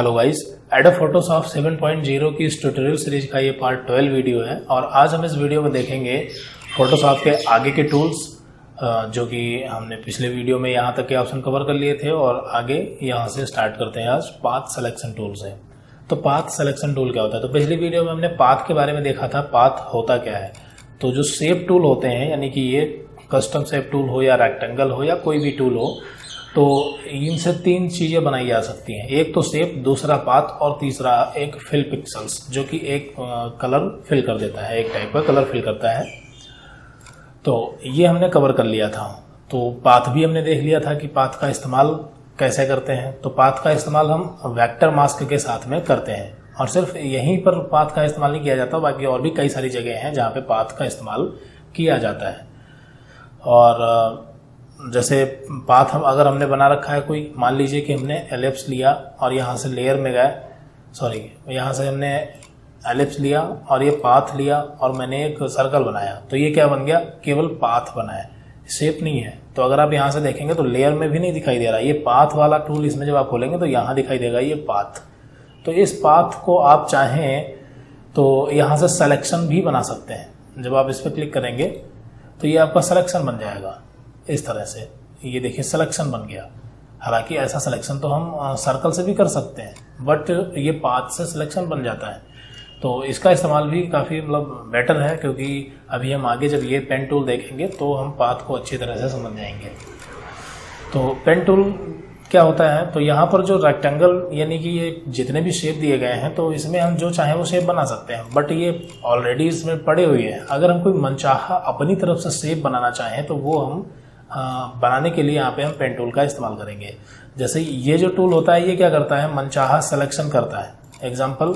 Hello guys, adobe Photoshop 7.0 की इस tutorial series का ये पार्ट 12 वीडियो है और आज हम इस वीडियो में देखेंगे फोटोशॉप के आगे के टूल्स जो कि हमने पिछले वीडियो में यहाँ तक के ऑप्शन कवर कर लिए थे और आगे यहाँ से स्टार्ट करते हैं। आज पाथ सिलेक्शन टूल से। तो पाथ सिलेक्शन टूल क्या होता है? तो पिछली वीडियो में हमने पाथ के बारे में देखा था, पाथ होता क्या है। तो जो शेप टूल होते हैं, यानी कि ये कस्टम शेप टूल हो या रेक्टेंगल हो या कोई भी टूल हो, तो इनसे तीन चीज़ें बनाई जा सकती हैं। एक तो शेप, दूसरा पाथ और तीसरा एक फिल पिक्सल्स, जो कि एक कलर फिल कर देता है, एक टाइप का कलर फिल करता है। तो ये हमने कवर कर लिया था। तो पाथ भी हमने देख लिया था कि पाथ का इस्तेमाल कैसे करते हैं। तो पाथ का इस्तेमाल हम वेक्टर मास्क के साथ में करते हैं और सिर्फ यहीं पर पाथ का इस्तेमाल नहीं किया जाता, बाकी और भी कई सारी जगह हैं जहाँ पे पाथ का इस्तेमाल किया जाता है। और जैसे पाथ अगर हमने बना रखा है कोई, मान लीजिए कि हमने एलिप्स लिया और यहाँ से लेयर में गए, यहाँ से हमने एलिप्स लिया और ये पाथ लिया और मैंने एक सर्कल बनाया, तो ये क्या बन गया? केवल पाथ बना है, शेप नहीं है। तो अगर आप यहाँ से देखेंगे तो लेयर में भी नहीं दिखाई दे रहा। ये पाथ वाला टूल इसमें जब आप खोलेंगे तो यहाँ दिखाई देगा ये पाथ। तो इस पाथ को आप चाहें तो यहाँ से सिलेक्शन भी बना सकते हैं। जब आप इस पर क्लिक करेंगे तो ये आपका सिलेक्शन बन जाएगा इस तरह से। ये देखिए सिलेक्शन बन गया। हालांकि ऐसा सिलेक्शन तो हम सर्कल से भी कर सकते हैं, बट ये पाथ से सिलेक्शन बन जाता है। तो इसका इस्तेमाल भी काफ़ी बेटर है, क्योंकि अभी हम आगे जब ये पेन टूल देखेंगे तो हम पाथ को अच्छी तरह से समझ जाएंगे। तो पेन टूल क्या होता है? तो यहाँ पर जो रेक्टेंगल, यानी कि ये जितने भी शेप दिए गए हैं, तो इसमें हम जो चाहें वो शेप बना सकते हैं, बट ये ऑलरेडी इसमें पड़े हुए हैं। अगर हम कोई मनचाहा अपनी तरफ से शेप बनाना चाहें तो वो हम बनाने के लिए यहाँ पे हम पेन टूल का इस्तेमाल करेंगे। जैसे ये जो टूल होता है, ये क्या करता है? मनचाहा सिलेक्शन करता है। एग्जाम्पल,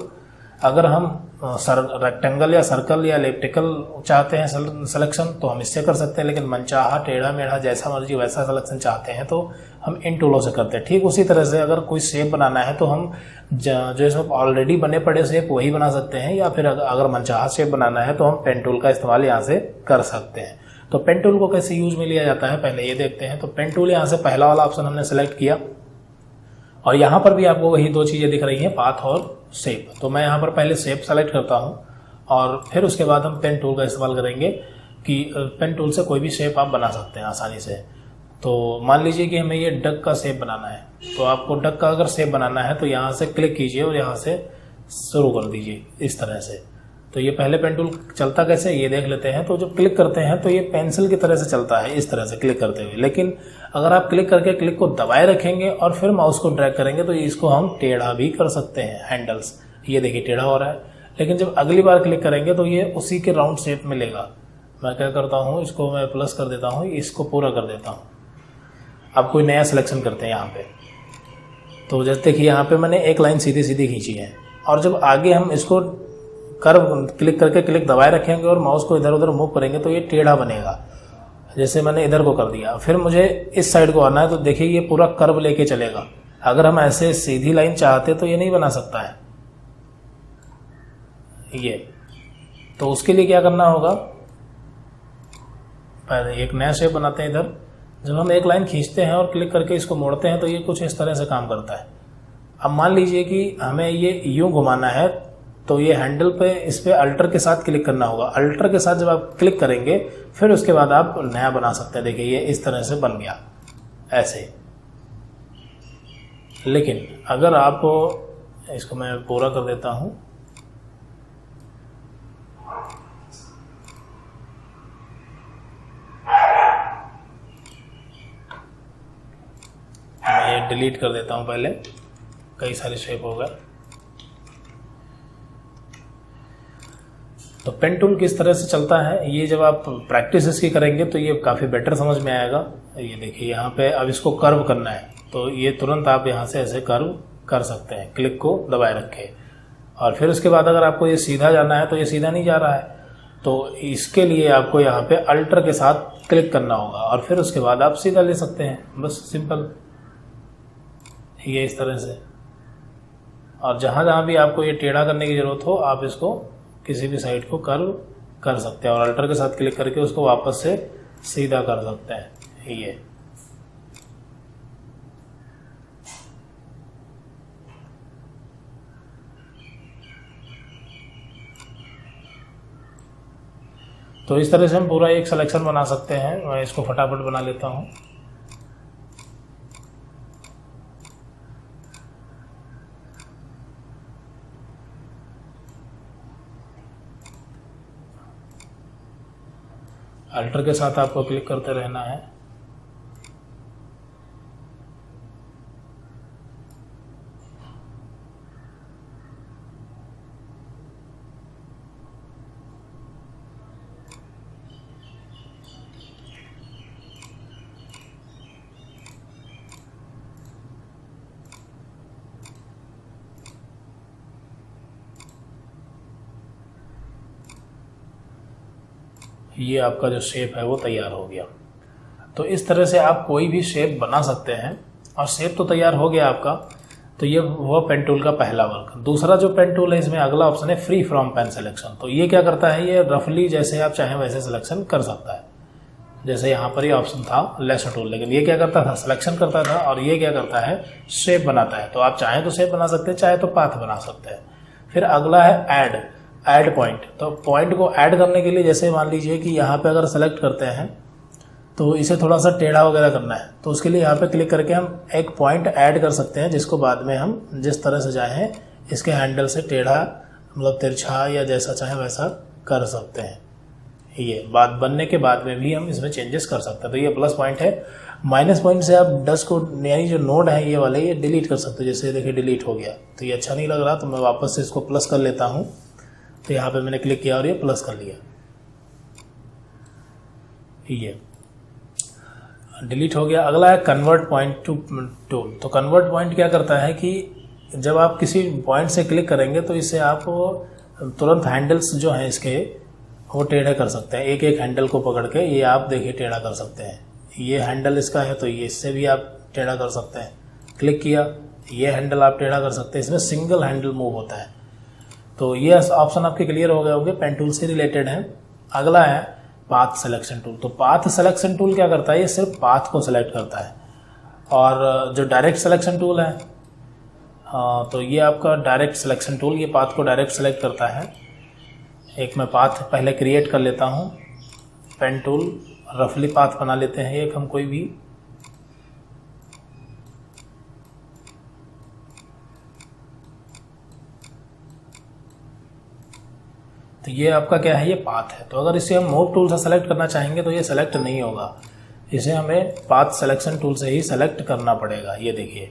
अगर हम रेक्टेंगल या सर्कल या एलिप्टिकल चाहते हैं सिलेक्शन, तो हम इससे कर सकते हैं, लेकिन मनचाहा, टेढ़ा मेढ़ा, जैसा मर्जी वैसा सिलेक्शन चाहते हैं तो हम इन टूलों से करते हैं। ठीक उसी तरह से अगर कोई शेप बनाना है तो हम जो इसमें ऑलरेडी बने पड़े शेप वही बना सकते हैं, या फिर अगर मनचाहा शेप बनाना है तो हम पेन टूल का इस्तेमाल यहाँ से कर सकते हैं। तो पेन टूल को कैसे यूज में लिया जाता है पहले ये देखते हैं। तो पेन टूल यहाँ से पहला वाला ऑप्शन हमने सेलेक्ट किया और यहाँ पर भी आपको वही दो चीज़ें दिख रही हैं, पाथ और शेप। तो मैं यहाँ पर पहले शेप सेलेक्ट करता हूँ और फिर उसके बाद हम पेन टूल का इस्तेमाल करेंगे कि पेन टूल से कोई भी शेप आप बना सकते हैं आसानी से। तो मान लीजिए कि हमें ये डक का शेप बनाना है, तो आपको डक का अगर शेप बनाना है तो यहाँ से क्लिक कीजिए और यहाँ से शुरू कर दीजिए इस तरह से। तो ये पहले पेन टूल चलता कैसे ये देख लेते हैं। तो जब क्लिक करते हैं तो ये पेंसिल की तरह से चलता है, इस तरह से क्लिक करते हुए। लेकिन अगर आप क्लिक करके क्लिक को दबाए रखेंगे और फिर माउस को ड्रैग करेंगे तो इसको हम टेढ़ा भी कर सकते हैं। हैंडल्स ये देखिए टेढ़ा हो रहा है, लेकिन जब अगली बार क्लिक करेंगे तो ये उसी के राउंड शेप में लेगा। मैं क्या करता हूँ, इसको मैं प्लस कर देता हूँ, इसको पूरा कर देता हूँ। अब कोई नया सिलेक्शन करते हैं यहाँ पे। तो जैसे कि यहाँ पे मैंने एक लाइन सीधी सीधी खींची है और जब आगे हम इसको कर्व क्लिक करके क्लिक दबाए रखेंगे और माउस को इधर उधर मूव करेंगे तो ये टेढ़ा बनेगा। जैसे मैंने इधर को कर दिया, फिर मुझे इस साइड को आना है तो देखिए ये पूरा कर्व लेके चलेगा। अगर हम ऐसे सीधी लाइन चाहते तो ये नहीं बना सकता है ये। तो उसके लिए क्या करना होगा, पहले एक नया शेप बनाते हैं इधर। जब हम एक लाइन खींचते हैं और क्लिक करके इसको मोड़ते हैं तो ये कुछ इस तरह से काम करता है। अब मान लीजिए कि हमें ये यूं घुमाना है, तो ये हैंडल पे इस पे अल्टर के साथ क्लिक करना होगा। अल्टर के साथ जब आप क्लिक करेंगे फिर उसके बाद आप नया बना सकते हैं। देखिए ये इस तरह से बन गया ऐसे। लेकिन अगर आप इसको मैं पूरा कर देता हूं, मैं ये डिलीट कर देता हूं, पहले कई सारे शेप हो गए। तो पेन टूल किस तरह से चलता है ये जब आप प्रैक्टिस इसकी करेंगे तो ये काफ़ी बेटर समझ में आएगा। ये देखिए यहाँ पे अब इसको कर्व करना है तो ये तुरंत आप यहाँ से ऐसे कर्व कर सकते हैं, क्लिक को दबाए रखे। और फिर उसके बाद अगर आपको ये सीधा जाना है तो ये सीधा नहीं जा रहा है, तो इसके लिए आपको यहाँ पे अल्टर के साथ क्लिक करना होगा और फिर उसके बाद आप सीधा ले सकते हैं, बस सिंपल ये इस तरह से। और जहाँ जहाँ भी आपको ये टेढ़ा करने की ज़रूरत हो आप इसको किसी भी साइड को कर्व कर सकते हैं और अल्टर के साथ क्लिक करके उसको वापस से सीधा कर सकते हैं ये। तो इस तरह से हम पूरा एक सिलेक्शन बना सकते हैं। मैं इसको फटाफट बना लेता हूँ। अल्टर के साथ आपको क्लिक करते रहना है। ये आपका जो शेप है वो तैयार हो गया। तो इस तरह से आप कोई भी शेप बना सकते हैं। और शेप तो तैयार हो गया आपका। तो ये हुआ पेन टूल का पहला वर्क। दूसरा जो पेन टूल है, इसमें अगला ऑप्शन है फ्री फ्रॉम पेन सिलेक्शन। तो ये क्या करता है, ये रफली जैसे आप चाहें वैसे सिलेक्शन कर सकता है। जैसे यहाँ पर ये ऑप्शन था लेसर टूल, लेकिन ये क्या करता था, सिलेक्शन करता था। और ये क्या करता है, शेप बनाता है। तो आप चाहें तो शेप बना सकते हैं, चाहे तो पाथ बना सकते हैं। फिर अगला है ऐड पॉइंट। तो पॉइंट को ऐड करने के लिए, जैसे मान लीजिए कि यहाँ पे अगर सेलेक्ट करते हैं तो इसे थोड़ा सा टेढ़ा वगैरह करना है, तो उसके लिए यहाँ पे क्लिक करके हम एक पॉइंट ऐड कर सकते हैं, जिसको बाद में हम जिस तरह से चाहें इसके हैंडल से टेढ़ा, मतलब तिरछा या जैसा चाहें वैसा कर सकते हैं। ये बात बनने के बाद में भी हम इसमें चेंजेस कर सकते हैं। तो ये प्लस पॉइंट है। माइनस पॉइंट से आप डस्ट को, यानी जो नोड है ये वाले, ये डिलीट कर सकते हैं। जैसे देखिए डिलीट हो गया, तो ये अच्छा नहीं लग रहा, तो मैं वापस से इसको प्लस कर लेता हूँ। तो यहाँ पे मैंने क्लिक किया और ये प्लस कर लिया। ये डिलीट हो गया। अगला है कन्वर्ट पॉइंट टू टूल। तो कन्वर्ट पॉइंट क्या करता है कि जब आप किसी पॉइंट से क्लिक करेंगे तो इससे आप तुरंत हैंडल्स जो हैं इसके वो टेढ़े कर सकते हैं। एक एक हैंडल को पकड़ के ये आप देखिए टेढ़ा कर सकते हैं। ये हैंडल इसका है तो ये इससे भी आप टेढ़ा कर सकते हैं। क्लिक किया, ये हैंडल आप टेढ़ा कर सकते हैं। इसमें सिंगल हैंडल मूव होता है। तो ये ऑप्शन आपके क्लियर हो गए होंगे, पेन टूल से रिलेटेड है। अगला है पाथ सिलेक्शन टूल। तो पाथ सिलेक्शन टूल क्या करता है, ये सिर्फ पाथ को सिलेक्ट करता है। और जो डायरेक्ट सिलेक्शन टूल है, तो ये आपका डायरेक्ट सिलेक्शन टूल, ये पाथ को डायरेक्ट सिलेक्ट करता है। एक मैं पाथ पहले क्रिएट कर लेता हूँ। पेन टूल रफली पाथ बना लेते हैं एक हम कोई भी। तो ये आपका क्या है, ये पाथ है। तो अगर इसे हम मूव टूल से सेलेक्ट करना चाहेंगे तो ये सेलेक्ट नहीं होगा, इसे हमें पाथ सिलेक्शन टूल से ही सेलेक्ट करना पड़ेगा। ये देखिए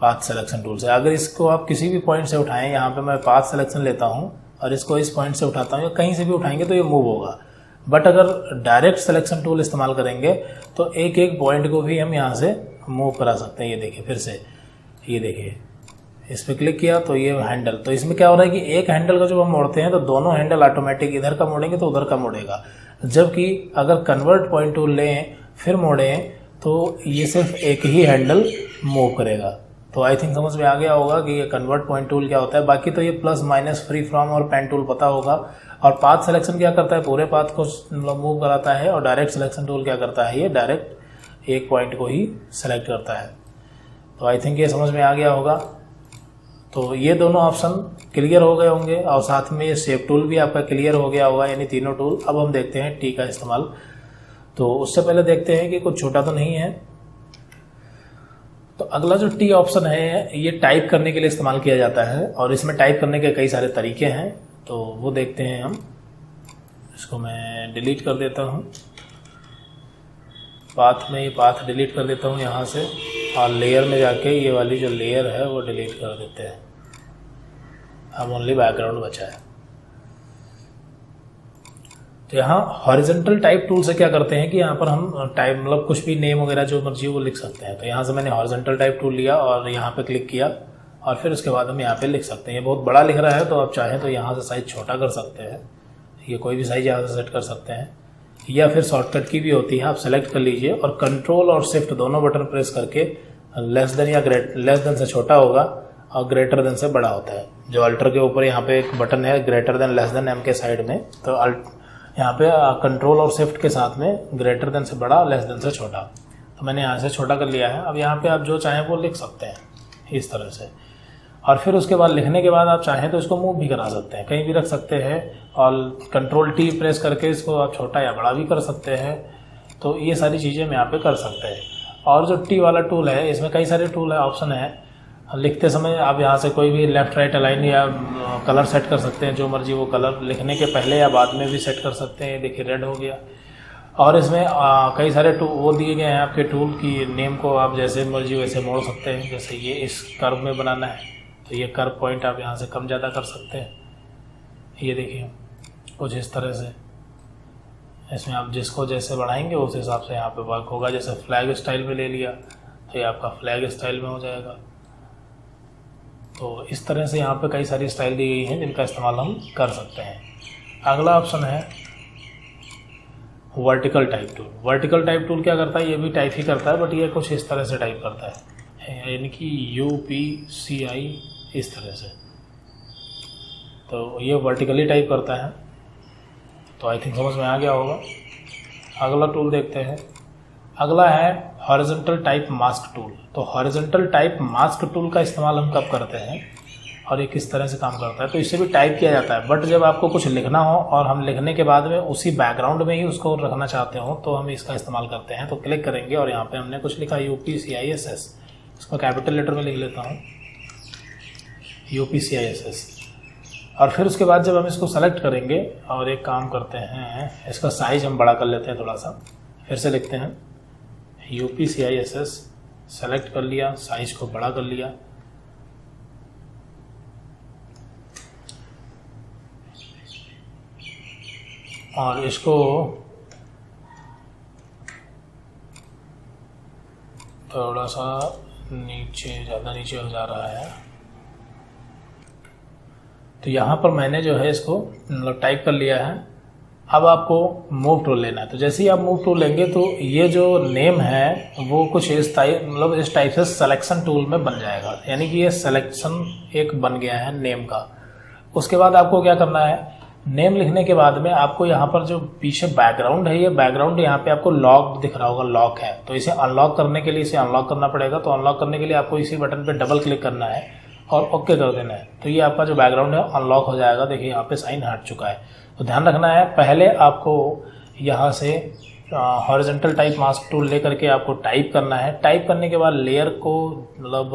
पाथ सिलेक्शन टूल से। अगर इसको आप किसी भी पॉइंट से उठाएं, यहाँ पे मैं पाथ सिलेक्शन लेता हूँ और इसको इस पॉइंट से उठाता हूँ, या कहीं से भी उठाएंगे तो ये मूव होगा। बट अगर डायरेक्ट सिलेक्शन टूल इस्तेमाल करेंगे तो एक एक पॉइंट को भी हम यहाँ से मूव करा सकते हैं। ये देखिए फिर से, ये देखिए इस पर क्लिक किया तो ये हैंडल। तो इसमें क्या हो रहा है कि एक हैंडल का जब हम मोड़ते हैं तो दोनों हैंडल ऑटोमेटिक इधर का मोड़ेंगे तो उधर का मोड़ेगा। जबकि अगर कन्वर्ट पॉइंट टूल लें फिर मोड़ें तो ये सिर्फ एक ही हैंडल मूव करेगा। तो आई थिंक समझ में आ गया होगा कि ये कन्वर्ट पॉइंट टूल क्या होता है। बाकी तो ये प्लस माइनस फ्री फ्रॉम और पेन टूल पता होगा। और पाथ सिलेक्शन क्या करता है, पूरे पाथ को मूव कराता है। और डायरेक्ट सिलेक्शन टूल क्या करता है, ये डायरेक्ट एक पॉइंट को ही सिलेक्ट करता है। तो आई थिंक ये समझ में आ गया होगा। तो ये दोनों ऑप्शन क्लियर हो गए होंगे और साथ में ये शेप टूल भी आपका क्लियर हो गया होगा, यानी तीनों टूल। अब हम देखते हैं टी का इस्तेमाल। तो उससे पहले देखते हैं कि कुछ छोटा तो नहीं है। तो अगला जो टी ऑप्शन है ये टाइप करने के लिए इस्तेमाल किया जाता है और इसमें टाइप करने के कई सारे तरीके हैं, तो वो देखते हैं हम। इसको मैं डिलीट कर देता हूँ, पाथ में ये पाथ डिलीट कर देता हूँ यहाँ से, और लेयर में जाके ये वाली जो लेयर है वो डिलीट कर देते हैं। अब ओनली बैकग्राउंड बचा है। तो यहाँ हॉरिजॉन्टल टाइप टूल से क्या करते हैं कि यहाँ पर हम टाइप मतलब कुछ भी नेम वगैरह जो मर्जी वो लिख सकते हैं। तो यहाँ से मैंने हॉरिजॉन्टल टाइप टूल लिया और यहाँ पे क्लिक किया और फिर उसके बाद हम यहाँ पे लिख सकते हैं। ये बहुत बड़ा लिख रहा है तो आप चाहें तो यहाँ से साइज छोटा कर सकते हैं, ये कोई भी साइज यहाँ से सेट कर सकते हैं। या फिर शॉर्टकट की भी होती है, आप सेलेक्ट कर लीजिए और कंट्रोल और शिफ्ट दोनों बटन प्रेस करके लेस देन या लेस देन से छोटा होगा और ग्रेटर देन से बड़ा होता है। जो अल्टर के ऊपर यहाँ पे एक बटन है greater than less than M के साइड में, तो यहाँ पे कंट्रोल और शिफ्ट के साथ में ग्रेटर देन से बड़ा, लेस देन से छोटा। तो मैंने यहाँ से छोटा कर लिया है। अब यहाँ पे आप जो चाहें वो लिख सकते हैं इस तरह से। और फिर उसके बाद लिखने के बाद आप चाहें तो इसको मूव भी करा सकते हैं, कहीं भी रख सकते हैं, और कंट्रोल टी प्रेस करके इसको आप छोटा या बड़ा भी कर सकते हैं। तो ये सारी चीज़ें हम यहाँ पे कर सकते हैं। और जो टी वाला टूल है इसमें कई सारे टूल है, ऑप्शन है। लिखते समय आप यहाँ से कोई भी लेफ़्ट राइट अलाइन या कलर सेट कर सकते हैं, जो मर्जी वो कलर लिखने के पहले या बाद में भी सेट कर सकते हैं। देखिए रेड हो गया। और इसमें कई सारे वो दिए गए हैं आपके टूल की नेम को आप जैसे मर्जी वैसे मोड़ सकते हैं। जैसे ये इस कर्व में बनाना है तो ये कर्व पॉइंट आप यहाँ से कम ज़्यादा कर सकते हैं। ये देखिए कुछ इस तरह से इसमें आप जिसको जैसे बढ़ाएंगे उस हिसाब से यहाँ पे वर्क होगा। जैसे फ्लैग स्टाइल में ले लिया तो ये आपका फ्लैग स्टाइल में हो जाएगा। तो इस तरह से यहाँ पे कई सारी स्टाइल दी गई हैं जिनका इस्तेमाल हम कर सकते हैं। अगला ऑप्शन है vertical type tool. Vertical type tool क्या करता है, ये भी टाइप ही करता है बट ये कुछ इस तरह से टाइप करता है, यानी कि UPCI इस तरह से। तो ये वर्टिकली टाइप करता है। तो आई थिंक समझ में आ गया होगा। अगला टूल देखते हैं। अगला है हॉरिजॉन्टल टाइप मास्क टूल। तो हॉरिजॉन्टल टाइप मास्क टूल का इस्तेमाल हम कब करते हैं और ये किस तरह से काम करता है। तो इससे भी टाइप किया जाता है, बट जब आपको कुछ लिखना हो और हम लिखने के बाद में उसी बैकग्राउंड में ही उसको रखना चाहते हो तो हम इसका इस्तेमाल करते हैं। तो क्लिक करेंगे और यहाँ पे हमने कुछ लिखा UPCISS, इसको कैपिटल लेटर में लिख लेता हूँ UPCISS। और फिर उसके बाद जब हम इसको सेलेक्ट करेंगे और एक काम करते हैं, इसका साइज हम बड़ा कर लेते हैं थोड़ा सा। फिर से लिखते हैं UPCISS, सेलेक्ट कर लिया, साइज को बड़ा कर लिया। और इसको थोड़ा सा नीचे, ज़्यादा नीचे हो जा रहा है। तो यहाँ पर मैंने जो है इसको मतलब टाइप कर लिया है। अब आपको मूव टूल लेना है। तो जैसे ही आप मूव टूल लेंगे तो ये जो नेम है वो कुछ इस टाइप मतलब इस टाइप से सिलेक्शन टूल में बन जाएगा, यानी कि ये सिलेक्शन एक बन गया है नेम का। उसके बाद आपको क्या करना है, नेम लिखने के बाद में आपको यहाँ पर जो पीछे बैकग्राउंड है, ये बैकग्राउंड यहाँ पे आपको लॉक दिख रहा होगा, लॉक है। तो इसे अनलॉक करने के लिए इसे अनलॉक करना पड़ेगा। तो अनलॉक करने के लिए आपको इसी बटन पे डबल क्लिक करना है और ओके कर देना है। तो ये आपका जो बैकग्राउंड है अनलॉक हो जाएगा। देखिए यहाँ पे साइन हट चुका है। तो ध्यान रखना है, पहले आपको यहाँ से हॉरिजॉन्टल टाइप मास्क टूल लेकर के आपको टाइप करना है। टाइप करने के बाद लेयर को मतलब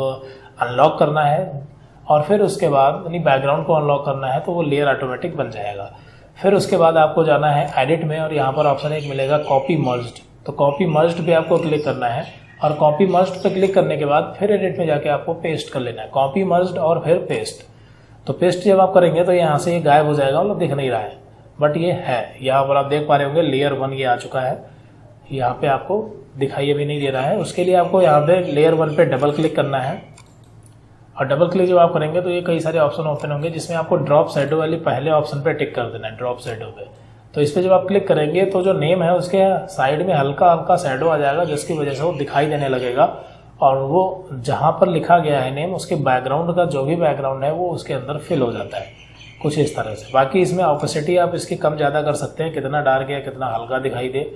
अनलॉक करना है और फिर उसके बाद यानी बैकग्राउंड को अनलॉक करना है, तो वो लेयर ऑटोमेटिक बन जाएगा। फिर उसके बाद आपको जाना है एडिट में और यहाँ पर ऑप्शन एक मिलेगा कॉपी मर्ज्ड। तो कॉपी मर्ज्ड पे आपको क्लिक करना है और कॉपी मर्ज्ड पे क्लिक करने के बाद फिर एडिट में जाके आपको पेस्ट कर लेना है, कॉपी मर्ज्ड और फिर पेस्ट। तो पेस्ट जब आप करेंगे तो यहाँ से ये गायब हो जाएगा, मतलब दिख नहीं रहा है, बट ये है। यहाँ पर आप देख पा रहे होंगे लेयर 1 ये आ चुका है, यहाँ पे आपको दिखाई भी नहीं दे रहा है। उसके लिए आपको यहाँ पे लेयर 1 पे डबल क्लिक करना है और डबल क्लिक जब आप करेंगे तो ये कई सारे ऑप्शन ओपन होंगे जिसमें आपको ड्रॉप शैडो वाली पहले ऑप्शन पे टिक कर देना है, ड्रॉप शैडो पे। तो इस पर जब आप क्लिक करेंगे तो जो नेम है उसके साइड में हल्का हल्का शैडो आ जाएगा, जिसकी वजह से वो दिखाई देने लगेगा और वो जहाँ पर लिखा गया है नेम उसके बैकग्राउंड का जो भी बैकग्राउंड है वो उसके अंदर फिल हो जाता है कुछ इस तरह से। बाकी इसमें ऑपोसिटी आप इसकी कम ज़्यादा कर सकते हैं, कितना डार्क या कितना हल्का दिखाई दे।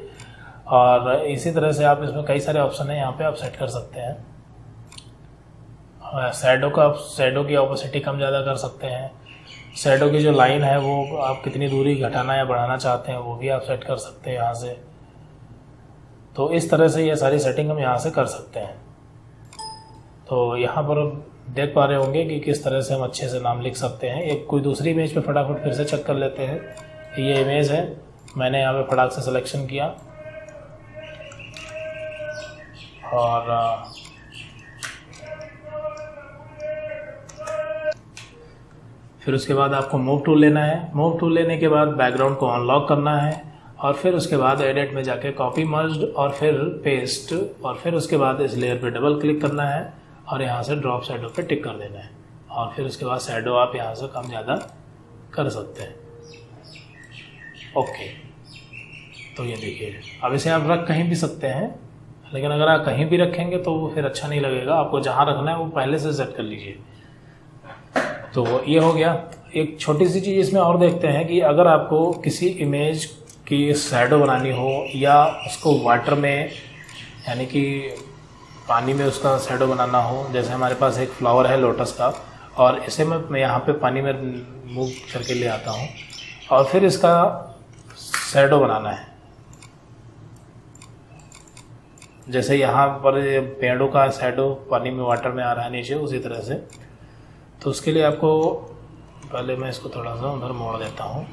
और इसी तरह से आप इसमें कई सारे ऑप्शन है यहाँ पे आप सेट कर सकते हैं। शैडो की ऑपोसिटी कम ज़्यादा कर सकते हैं। शैडो की जो लाइन है वो आप कितनी दूरी घटाना या बढ़ाना चाहते हैं वो भी आप सेट कर सकते हैं यहाँ से। तो इस तरह से ये सारी सेटिंग हम यहाँ से कर सकते हैं। तो यहाँ पर देख पा रहे होंगे कि किस तरह से हम अच्छे से नाम लिख सकते हैं। एक कोई दूसरी इमेज पे फटाफट फिर से चेक कर लेते हैं। ये इमेज है, मैंने यहाँ पे फटाक से सिलेक्शन किया और फिर उसके बाद आपको मूव टूल लेना है। मूव टूल लेने के बाद बैकग्राउंड को अनलॉक करना है और फिर उसके बाद एडिट में जाके कॉपी मर्ज्ड और फिर पेस्ट और फिर उसके बाद इस लेयर पे डबल क्लिक करना है और यहाँ से ड्रॉप शैडो पे टिक कर देना है और फिर उसके बाद शैडो आप यहाँ से कम ज़्यादा कर सकते हैं। ओके, तो ये देखिए अब इसे आप रख कहीं भी सकते हैं, लेकिन अगर आप कहीं भी रखेंगे तो वो फिर अच्छा नहीं लगेगा। आपको जहाँ रखना है वो पहले से सेट कर लीजिए। तो ये हो गया। एक छोटी सी चीज़ इसमें और देखते हैं कि अगर आपको किसी इमेज की शैडो बनानी हो या उसको वाटर में यानी कि पानी में उसका शैडो बनाना हो, जैसे हमारे पास एक फ्लावर है लोटस का और इसे मैं यहाँ पे पानी में मूव करके ले आता हूँ और फिर इसका शैडो बनाना है। जैसे यहाँ पर पेड़ों का शैडो पानी में वाटर में आ रहा है नीचे, उसी तरह से। तो उसके लिए आपको पहले मैं इसको थोड़ा सा उधर मोड़ देता हूँ,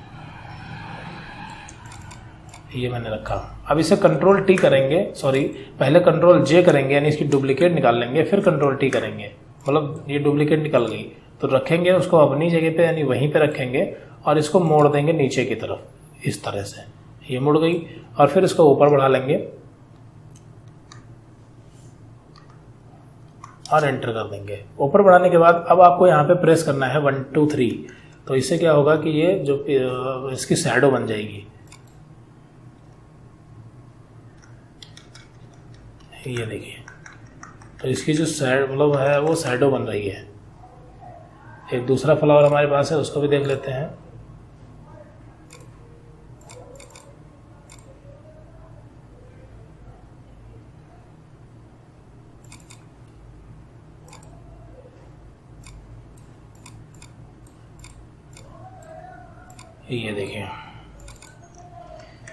ये मैंने रखा। अब इसे कंट्रोल टी करेंगे, सॉरी पहले कंट्रोल जे करेंगे, यानी इसकी डुप्लीकेट निकाल लेंगे, फिर कंट्रोल टी करेंगे। मतलब ये डुप्लीकेट निकल गई तो रखेंगे उसको अपनी जगह पे, यानी वहीं पे रखेंगे और इसको मोड़ देंगे नीचे की तरफ, इस तरह से। ये मुड़ गई और फिर इसको ऊपर बढ़ा लेंगे और एंटर कर देंगे। ऊपर बढ़ाने के बाद अब आपको यहाँ पे प्रेस करना है 1 2 3। तो इससे क्या होगा कि ये जो इसकी शैडो बन जाएगी। ये देखिए, तो इसकी जो मतलब है वो शैडो बन रही है। एक दूसरा फ्लावर हमारे पास है, उसको भी देख लेते हैं। ये देखिए,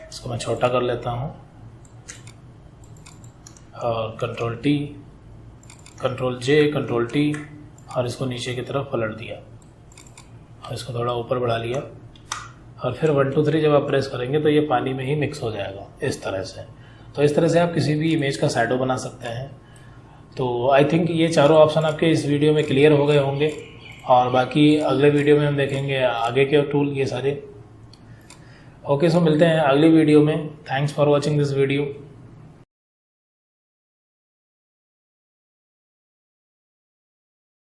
इसको मैं छोटा कर लेता हूँ और कंट्रोल टी, कंट्रोल जे, कंट्रोल टी, और इसको नीचे की तरफ पलट दिया और इसको थोड़ा ऊपर बढ़ा लिया और फिर 1 2 3 जब आप प्रेस करेंगे तो ये पानी में ही मिक्स हो जाएगा इस तरह से। तो इस तरह से आप किसी भी इमेज का शैडो बना सकते हैं। तो आई थिंक ये चारों ऑप्शन आपके इस वीडियो में क्लियर हो गए होंगे और बाकी अगले वीडियो में हम देखेंगे आगे के टूल ये सारे। ओके, सो मिलते हैं अगली वीडियो में। Thanks for watching this video.